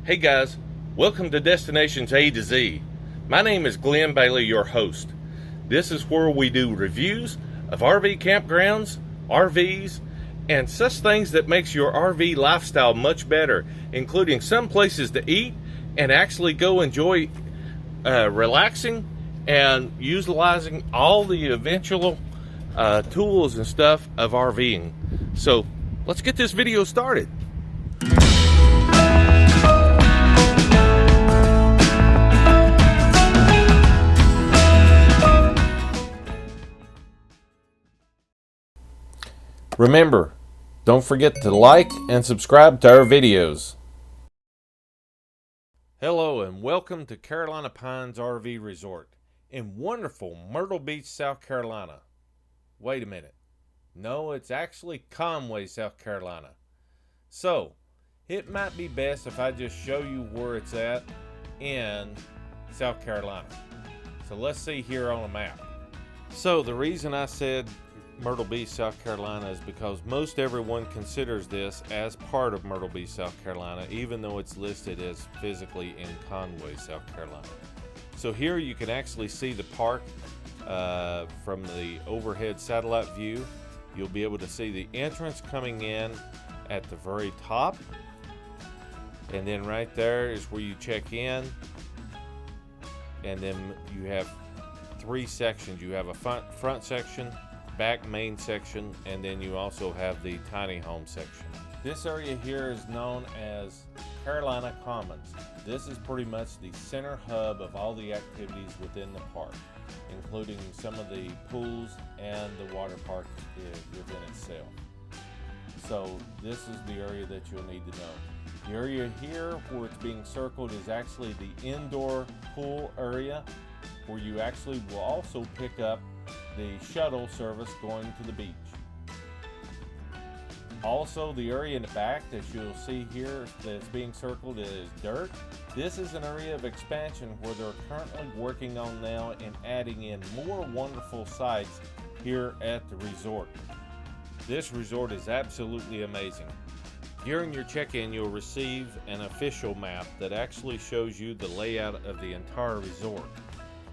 Hey guys, welcome to Destinations A to Z. My name is Glenn Bailey, your host. This is where we do reviews of RV campgrounds, RVs, and such things that makes your RV lifestyle much better, including some places to eat and actually go enjoy relaxing and utilizing all the eventual tools and stuff of RVing. So let's get this video started. Remember, don't forget to like and subscribe to our videos. Hello and welcome to Carolina Pines RV Resort in wonderful Myrtle Beach, South Carolina. Wait a minute. No, it's actually Conway, South Carolina. So, it might be best if I just show you where it's at in South Carolina. So let's see here on a map. So the reason I said Myrtle Beach, South Carolina is because most everyone considers this as part of Myrtle Beach, South Carolina, even though it's listed as physically in Conway, South Carolina. So here you can actually see the park from the overhead satellite view. You'll be able to see the entrance coming in at the very top, and then right there is where you check in, and then you have three sections. You have a front section, back main section, and then you also have the tiny home section. This area here is known as Carolina Commons. This is pretty much the center hub of all the activities within the park, including some of the pools and the water park within itself. So this is the area that you'll need to know. The area here where it's being circled is actually the indoor pool area, where you actually will also pick up the shuttle service going to the beach. Also, the area in the back that you'll see here that's being circled is dirt. This is an area of expansion where they're currently working on now and adding in more wonderful sites here at the resort. This resort is absolutely amazing. During your check-in, you'll receive an official map that actually shows you the layout of the entire resort.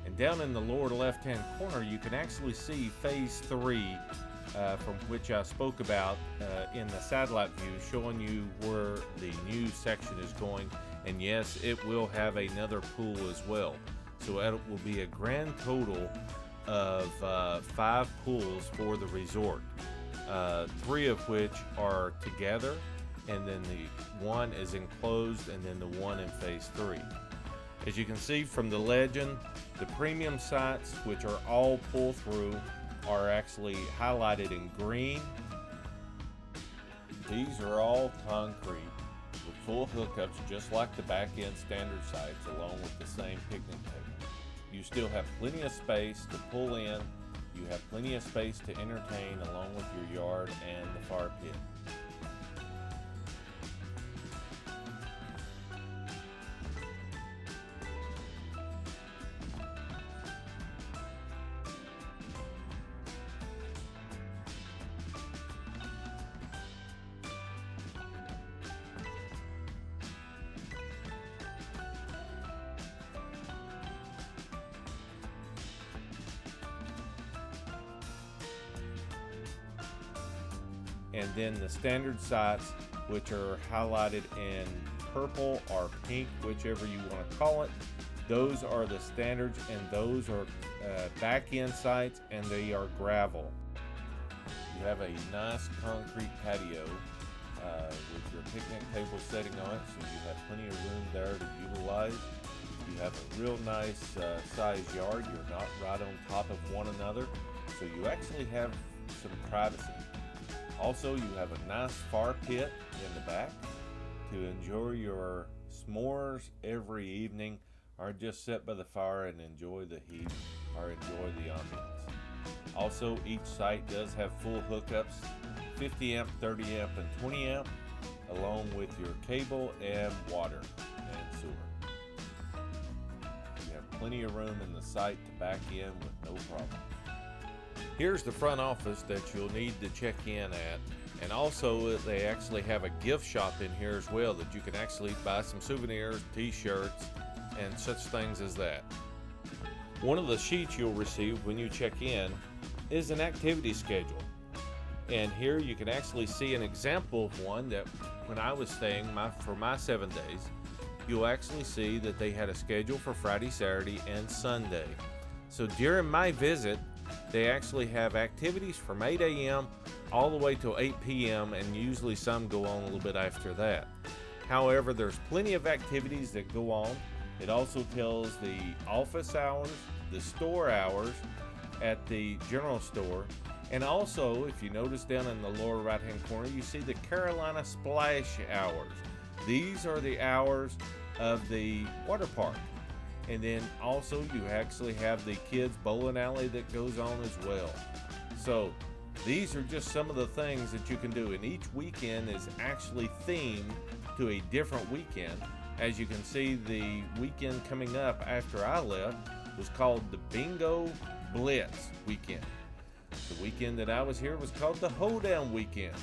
And down in the lower left-hand corner, you can actually see Phase 3, from which I spoke about in the satellite view, showing you where the new section is going. And yes, it will have another pool as well. So it will be a grand total of 5 pools for the resort, 3 of which are together, and then the one is enclosed, and then the one in Phase 3. As you can see from the legend, the premium sites, which are all pull-through, are actually highlighted in green. These are all concrete with full hookups, just like the back-end standard sites, along with the same picnic table. You still have plenty of space to pull in. You have plenty of space to entertain, along with your yard and the fire pit. And then the standard sites, which are highlighted in purple or pink, whichever you want to call it, those are the standards, and those are back-end sites, and they are gravel. You have a nice concrete patio with your picnic table setting on it, so you have plenty of room there to utilize. You have a real nice sized yard. You're not right on top of one another, so you actually have some privacy. Also, you have a nice fire pit in the back to enjoy your s'mores every evening, or just sit by the fire and enjoy the heat or enjoy the ambiance. Also, each site does have full hookups, 50 amp, 30 amp, and 20 amp, along with your cable and water and sewer. You have plenty of room in the site to back in with no problem. Here's the front office that you'll need to check in at And also they actually have a gift shop in here as well that you can actually buy some souvenirs, t-shirts, and such things as that. One of the sheets you'll receive when you check in is an activity schedule. And here you can actually see an example of one that when I was staying for my 7 days, you'll actually see that they had a schedule for Friday, Saturday, and Sunday. So during my visit, they actually have activities from 8 a.m. all the way till 8 p.m. and usually some go on a little bit after that. However, there's plenty of activities that go on. It also tells the office hours, the store hours at the general store, and also if you notice down in the lower right hand corner, you see the Carolina Splash hours. These are the hours of the water park. And then also you actually have the kids bowling alley that goes on as well. So these are just some of the things that you can do, and each weekend is actually themed to a different weekend. As you can see, the weekend coming up after I left was called the Bingo Blitz weekend. The weekend that I was here was called the Hoedown weekend,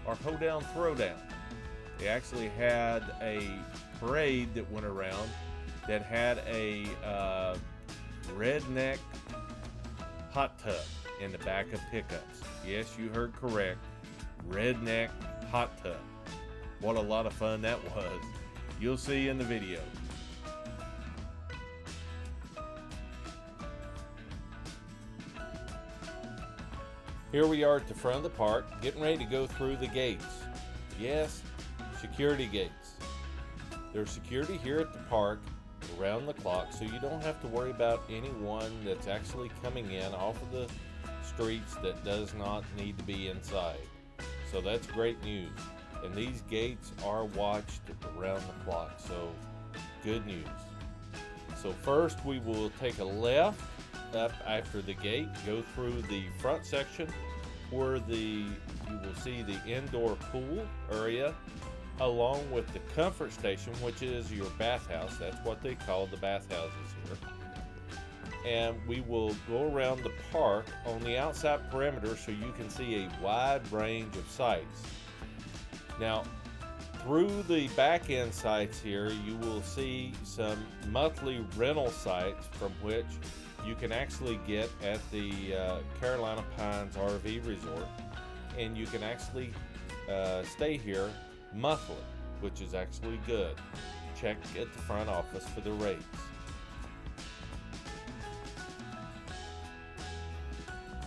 or Hoedown Throwdown. They actually had a parade that went around that had a redneck hot tub in the back of pickups. Yes, you heard correct. Redneck hot tub. What a lot of fun that was. You'll see in the video. Here we are at the front of the park, getting ready to go through the gates. Yes, security gates. There's security here at the park around the clock, so you don't have to worry about anyone that's actually coming in off of the streets that does not need to be inside. So that's great news. And these gates are watched around the clock, so good news. So first we will take a left up after the gate, go through the front section where you will see the indoor pool area, along with the comfort station, which is your bathhouse. That's what they call the bathhouses here. And we will go around the park on the outside perimeter so you can see a wide range of sites. Now, through the back end sites here, you will see some monthly rental sites from which you can actually get at the Carolina Pines RV Resort, and you can actually stay here monthly, which is actually good. Check at the front office for the rates.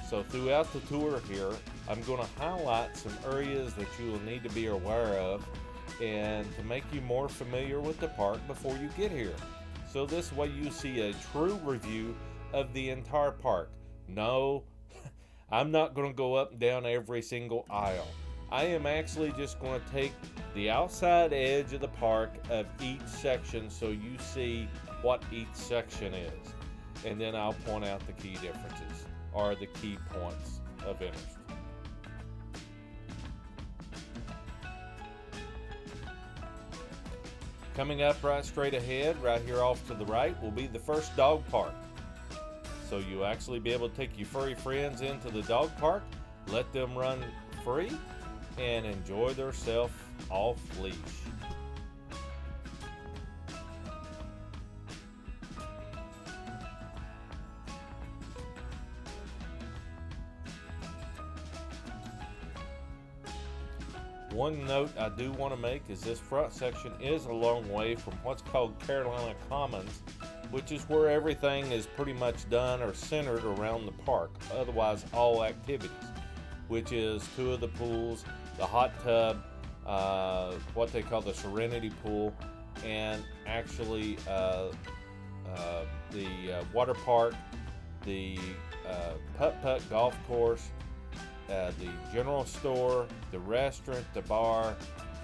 So throughout the tour here, I'm going to highlight some areas that you will need to be aware of and to make you more familiar with the park before you get here. So this way you see a true review of the entire park. No, I'm not going to go up and down every single aisle. I am actually just going to take the outside edge of the park of each section so you see what each section is. And then I'll point out the key differences or the key points of interest. Coming up right straight ahead, right here off to the right, will be the first dog park. So you'll actually be able to take your furry friends into the dog park, let them run free, and enjoy themselves off leash. One note I do want to make is this front section is a long way from what's called Carolina Commons, which is where everything is pretty much done or centered around the park, otherwise all activities, which is 2 of the pools, the hot tub, what they call the Serenity Pool, and actually the water park, the putt-putt golf course, the general store, the restaurant, the bar,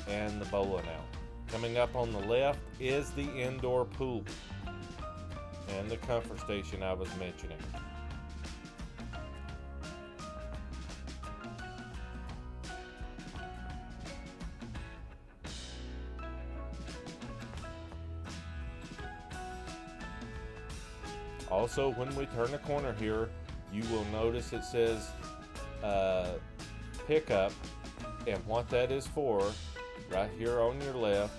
and the bowling alley. Coming up on the left is the indoor pool and the comfort station I was mentioning. Also, when we turn the corner here, you will notice it says pickup And what that is for, right here on your left,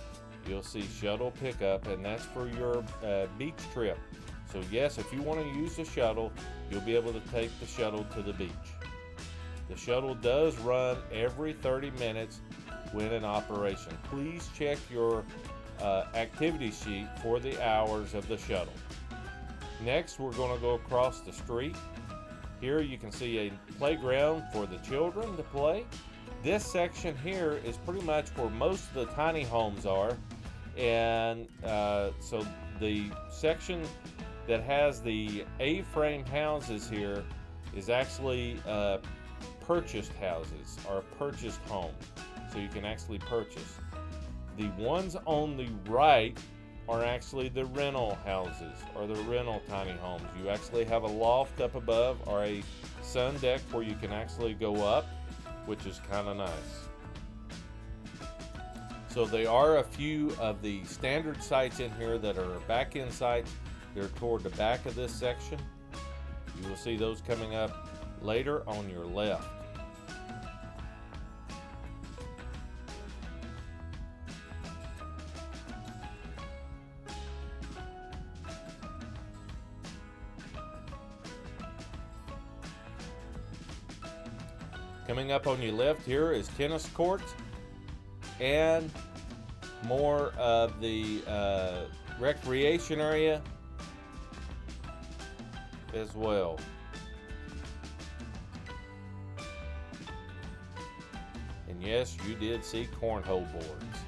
you'll see shuttle pickup, and that's for your beach trip. So yes, if you want to use the shuttle, you'll be able to take the shuttle to the beach. The shuttle does run every 30 minutes when in operation. Please check your activity sheet for the hours of the shuttle. Next, we're going to go across the street. Here you can see a playground for the children to play. This section here is pretty much where most of the tiny homes are, and so the section that has the A-frame houses here is actually purchased houses or purchased homes, so you can actually purchase. The ones on the right are actually the rental houses or the rental tiny homes. You actually have a loft up above or a sun deck where you can actually go up, which is kind of nice. So there are a few of the standard sites in here that are back-end sites. They're toward the back of this section. You will see those coming up later on your left. Coming up on your left here is tennis courts and more of the recreation area as well. And yes, you did see cornhole boards.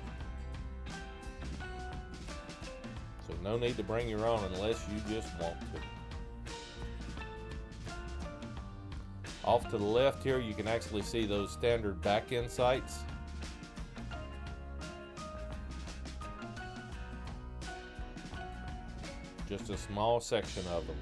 So no need to bring your own unless you just want to. Off to the left here, you can actually see those standard back-end sites. Just a small section of them.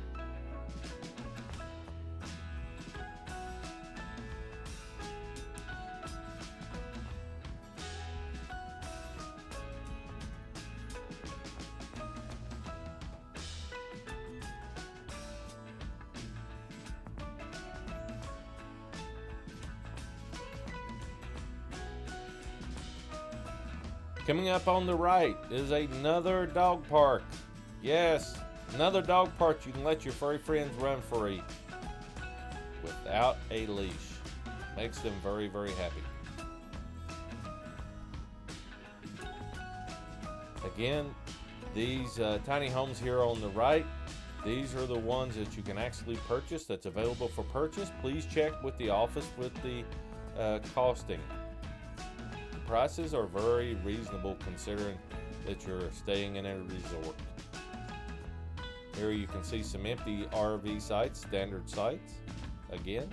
Coming up on the right is another dog park. Yes, another dog park you can let your furry friends run free without a leash. Makes them very, very happy. Again, these tiny homes here on the right, these are the ones that you can actually purchase, that's available for purchase. Please check with the office with the costing. Prices are very reasonable considering that you're staying in a resort. Here you can see some empty RV sites, standard sites. Again,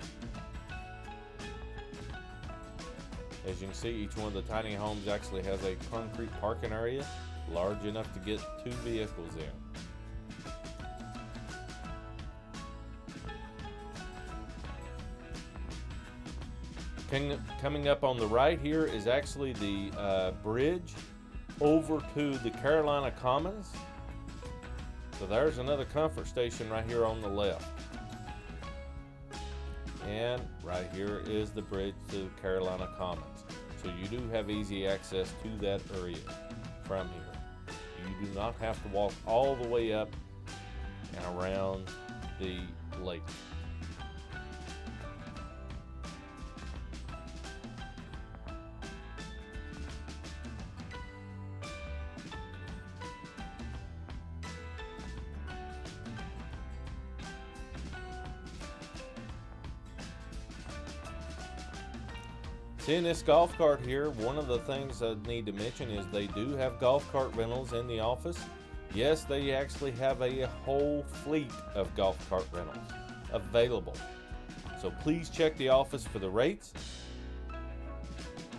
as you can see, each one of the tiny homes actually has a concrete parking area large enough to get 2 vehicles in. Coming up on the right here is actually the bridge over to the Carolina Commons. So there's another comfort station right here on the left. And right here is the bridge to the Carolina Commons. So you do have easy access to that area from here. You do not have to walk all the way up and around the lake. Seeing this golf cart here, one of the things I need to mention is they do have golf cart rentals in the office. Yes, they actually have a whole fleet of golf cart rentals available. So please check the office for the rates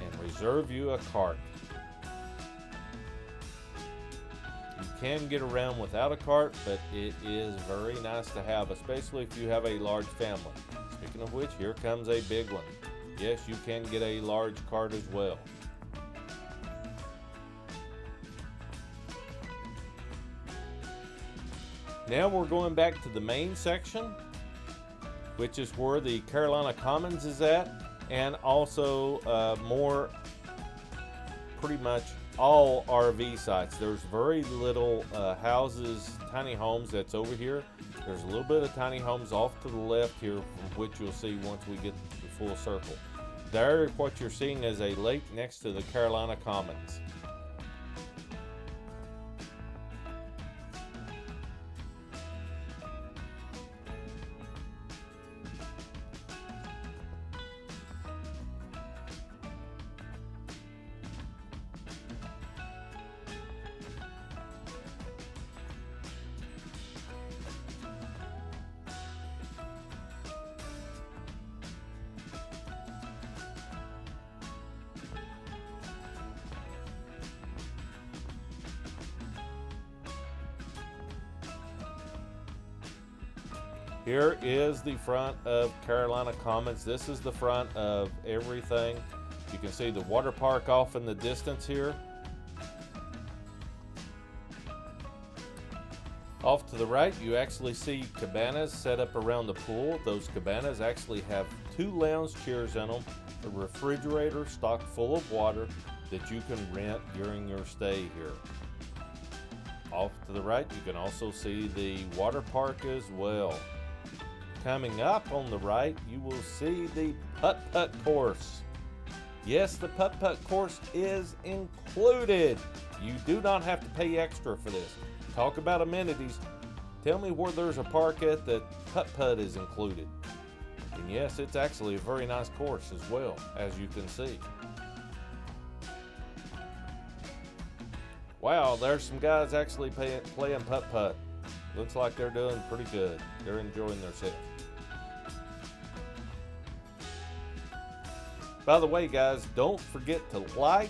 and reserve you a cart. You can get around without a cart, but it is very nice to have, especially if you have a large family. Speaking of which, here comes a big one. Yes, you can get a large cart as well. Now we're going back to the main section, which is where the Carolina Commons is at. and also more, pretty much all RV sites. There's very little houses, tiny homes that's over here. There's a little bit of tiny homes off to the left here, from which you'll see once we get the full circle. There, what you're seeing is a lake next to the Carolina Commons. Here is the front of Carolina Commons. This is the front of everything. You can see the water park off in the distance here. Off to the right, you actually see cabanas set up around the pool. Those cabanas actually have 2 lounge chairs in them, a refrigerator stocked full of water that you can rent during your stay here. Off to the right, you can also see the water park as well. Coming up on the right, you will see the putt-putt course. Yes, the putt-putt course is included. You do not have to pay extra for this. Talk about amenities. Tell me where there's a park at that putt-putt is included. And yes, it's actually a very nice course as well, as you can see. Wow, there's some guys actually playing putt-putt. Looks like they're doing pretty good. They're enjoying themselves. By the way, guys, don't forget to like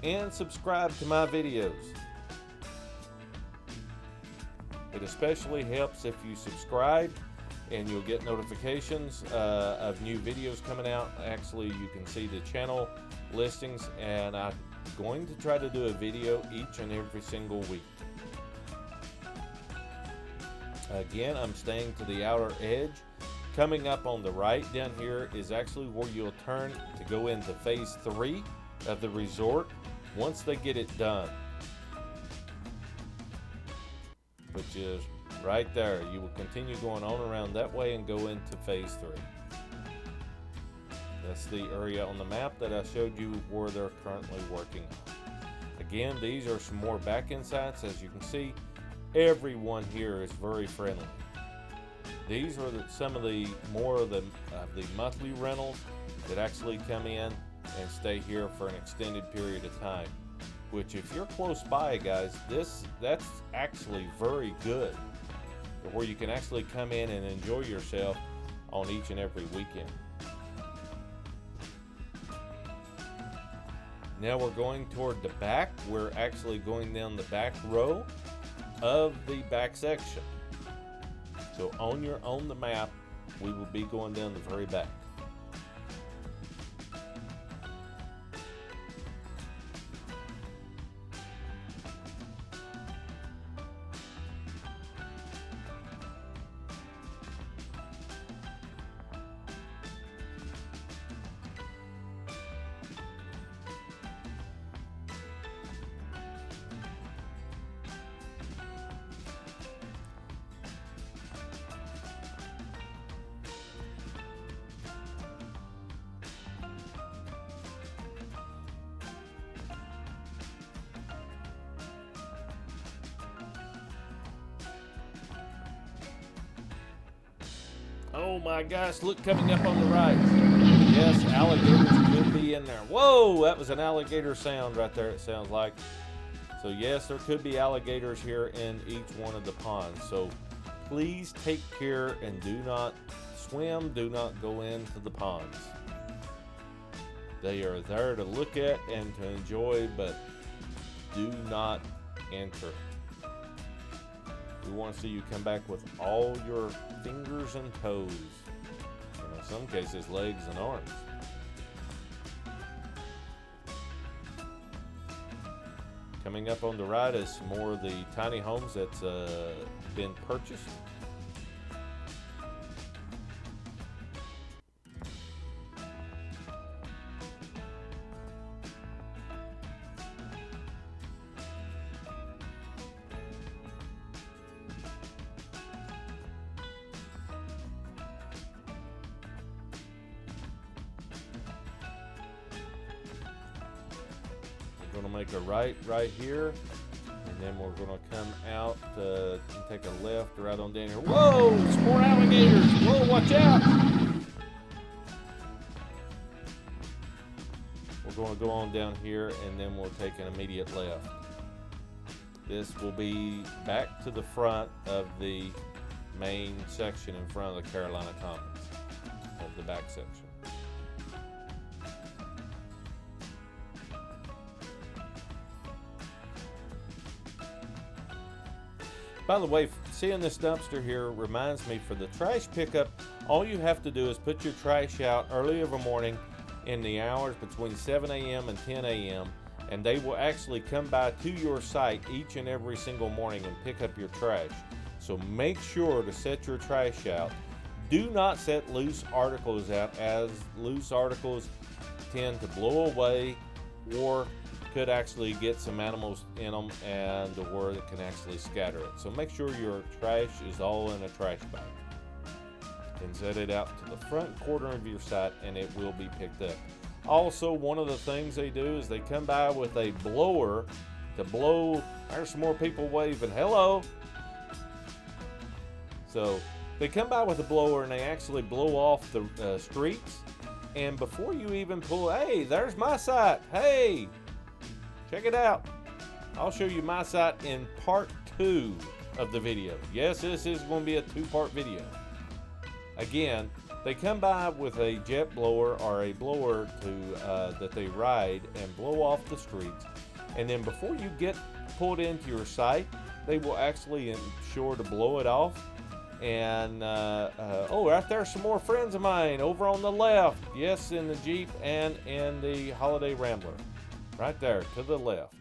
and subscribe to my videos. It especially helps if you subscribe, and you'll get notifications of new videos coming out. Actually, you can see the channel listings, and I'm going to try to do a video each and every single week. Again, I'm staying to the outer edge. Coming up on the right down here is actually where you'll turn to go into phase 3 of the resort once they get it done, which is right there. You will continue going on around that way and go into phase 3. That's the area on the map that I showed you where they're currently working on. Again, these are some more back-end sites. As you can see, everyone here is very friendly. These are some of the more of the monthly rentals that actually come in and stay here for an extended period of time. Which, if you're close by, guys, that's actually very good, where you can actually come in and enjoy yourself on each and every weekend. Now we're going toward the back. We're actually going down the back row of the back section. So on the map, we will be going down the very back. Oh my gosh, look, coming up on the right. Yes, alligators could be in there. Whoa, that was an alligator sound right there, it sounds like. So yes, there could be alligators here in each one of the ponds. So please take care and do not swim, do not go into the ponds. They are there to look at and to enjoy, but do not enter. We want to see you come back with all your fingers and toes, and in some cases legs and arms. Coming up on the right is some more of the tiny homes that's been purchased. We're going to make a right here. And then we're going to come out and take a left right on down here. Whoa! Some more alligators! Whoa, watch out! We're going to go on down here and then we'll take an immediate left. This will be back to the front of the main section in front of the Carolina Commons, of the back section. By the way, seeing this dumpster here reminds me, for the trash pickup, all you have to do is put your trash out early every morning in the hours between 7 a.m. and 10 a.m. and they will actually come by to your site each and every single morning and pick up your trash. So make sure to set your trash out. Do not set loose articles out, as loose articles tend to blow away or could actually get some animals in them and the word that can actually scatter it. So make sure your trash is all in a trash bag and set it out to the front corner of your site and it will be picked up. Also, one of the things they do is they come by with a blower to blow. There's some more people waving hello. So they come by with a blower and they actually blow off the streets, and before you even pull, hey, there's my site, hey, check it out. I'll show you my site in part 2 of the video. Yes, this is going to be a 2-part video. Again, they come by with a jet blower or a blower that they ride and blow off the streets. And then before you get pulled into your site, they will actually ensure to blow it off. And, oh, right there, some more friends of mine over on the left. Yes, in the Jeep and in the Holiday Rambler. Right there, to the left.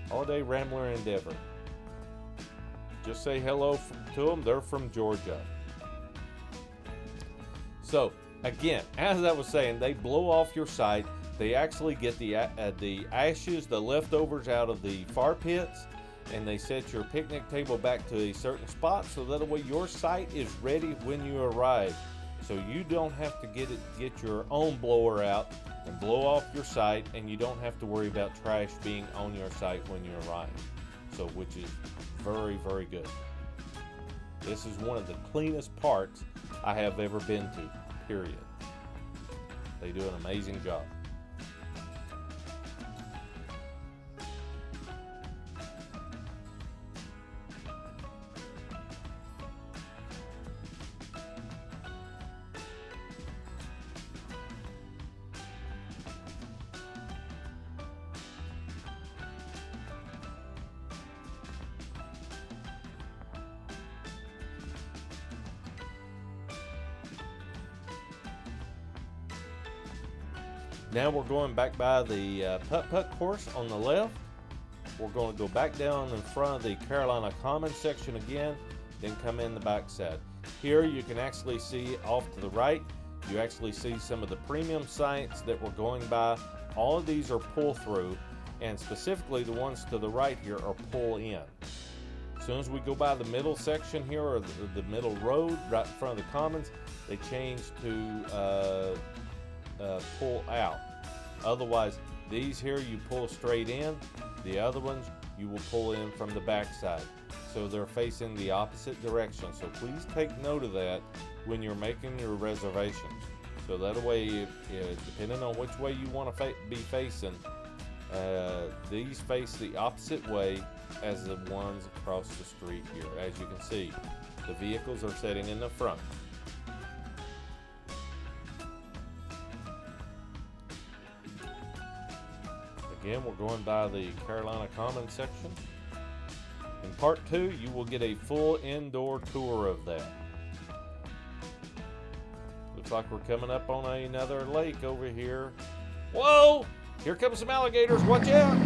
Holiday Rambler Endeavor. Just say hello to them. They're from Georgia. So, again, as I was saying, they blow off your site. They actually get the ashes, the leftovers out of the fire pits, and they set your picnic table back to a certain spot so that way your site is ready when you arrive. So you don't have to get your own blower out and blow off your site, and you don't have to worry about trash being on your site when you arrive. So, which is very, very good. This is one of the cleanest parts I have ever been to, period. They do an amazing job. Now we're going back by the putt-putt course on the left. We're going to go back down in front of the Carolina Commons section again, then come in the back side. Here you can actually see off to the right, you actually see some of the premium sites that we're going by. All of these are pull through, and specifically the ones to the right here are pull in. As soon as we go by the middle section here, or the middle road right in front of the Commons, they change to pull out. Otherwise, these here you pull straight in. The other ones you will pull in from the back side. So they're facing the opposite direction. So please take note of that when you're making your reservations. So that way, depending on which way you want to be facing, these face the opposite way as the ones across the street here. As you can see, the vehicles are sitting in the front. Again, we're going by the Carolina Commons section. In part 2, you will get a full indoor tour of that. Looks like we're coming up on another lake over here. Whoa! Here comes some alligators. Watch out!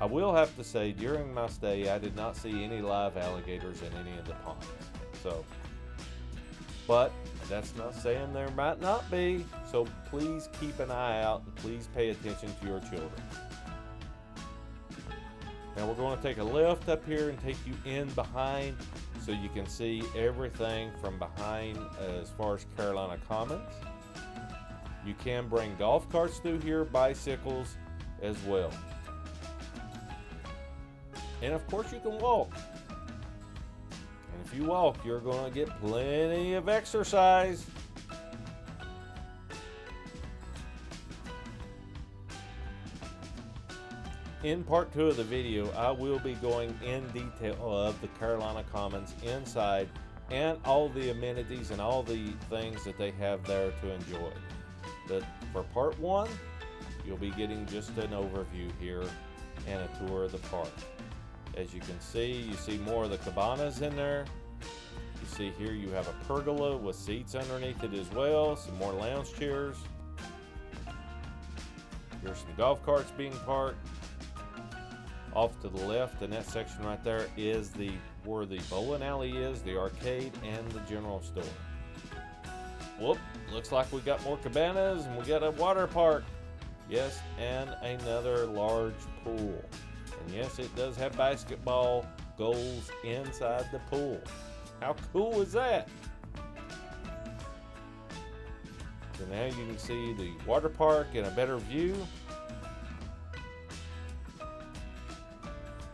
I will have to say, during my stay, I did not see any live alligators in any of the ponds. So, but that's not saying there might not be, so please keep an eye out and please pay attention to your children. Now we're going to take a left up here and take you in behind so you can see everything from behind as far as Carolina Commons. You can bring golf carts through here, bicycles as well. And of course you can walk. And if you walk, you're going to get plenty of exercise. In part 2 of the video, I will be going in detail of the Carolina Commons inside and all the amenities and all the things that they have there to enjoy. But for part 1, you'll be getting just an overview here and a tour of the park. As you can see, you see more of the cabanas in there. You see here you have a pergola with seats underneath it as well, some more lounge chairs. Here's some golf carts being parked. Off to the left in that section right there is where the bowling alley is, the arcade, and the general store. Whoop, looks like we got more cabanas and we got a water park. Yes, and another large pool. And yes, it does have basketball goals inside the pool. How cool is that? So now you can see the water park in a better view.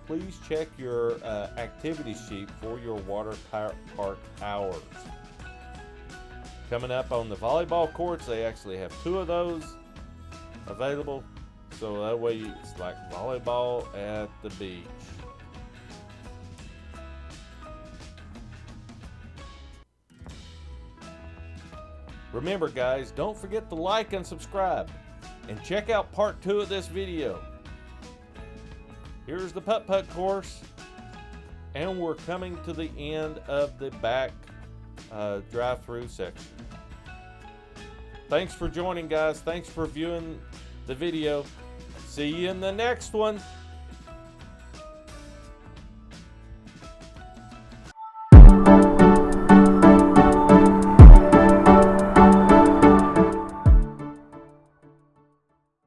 Please check your activity sheet for your water park hours. Coming up on the volleyball courts, they actually have 2 of those available. So that way it's like volleyball at the beach. Remember guys, don't forget to like and subscribe. And check out part 2 of this video. Here's the putt-putt course. And we're coming to the end of the back drive-through section. Thanks for joining guys. Thanks for viewing the video. See you in the next one.